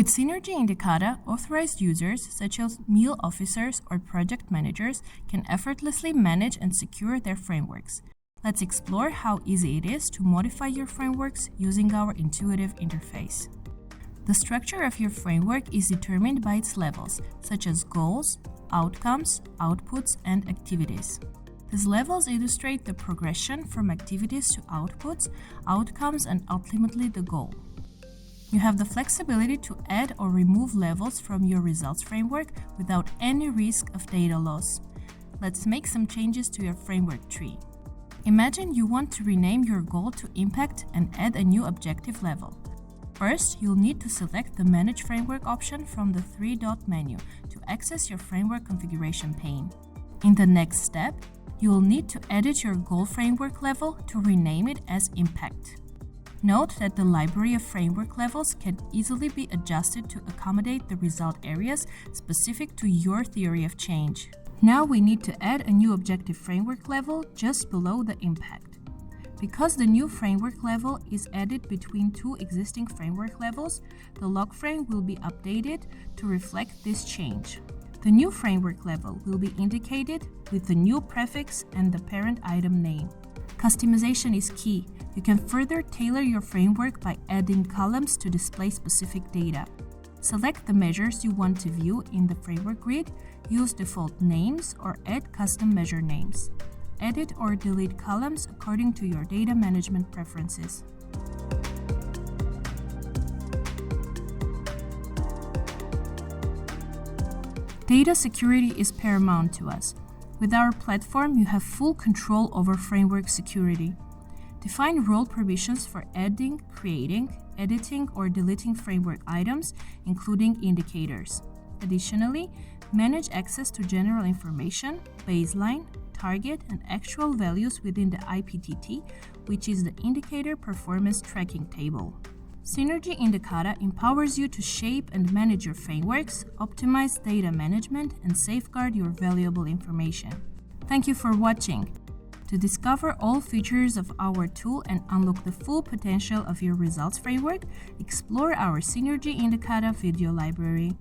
With Synergy Indicata, authorized users such as meal officers or project managers can effortlessly manage and secure their frameworks. Let's explore how easy it is to modify your frameworks using our intuitive interface. The structure of your framework is determined by its levels, such as goals, outcomes, outputs, and activities. These levels illustrate the progression from activities to outputs, outcomes, and ultimately the goal. You have the flexibility to add or remove levels from your results framework without any risk of data loss. Let's make some changes to your framework tree. Imagine you want to rename your goal to impact and add a new objective level. First, you'll need to select the Manage Framework option from the three-dot menu to access your framework configuration pane. In the next step, you will need to edit your goal framework level to rename it as Impact. Note that the library of framework levels can easily be adjusted to accommodate the result areas specific to your theory of change. Now we need to add a new objective framework level just below the Impact. Because the new framework level is added between two existing framework levels, the log frame will be updated to reflect this change. The new framework level will be indicated with the new prefix and the parent item name. Customization is key. You can further tailor your framework by adding columns to display specific data. Select the measures you want to view in the framework grid, use default names, or add custom measure names. Edit or delete columns according to your data management preferences. Data security is paramount to us. With our platform, you have full control over framework security. Define role permissions for adding, creating, editing, or deleting framework items, including indicators. Additionally, manage access to general information, baseline, target, and actual values within the IPTT, which is the Indicator Performance Tracking Table. Synergy Indicata empowers you to shape and manage your frameworks, optimize data management, and safeguard your valuable information. Thank you for watching. To discover all features of our tool and unlock the full potential of your results framework, explore our Synergy Indicata video library.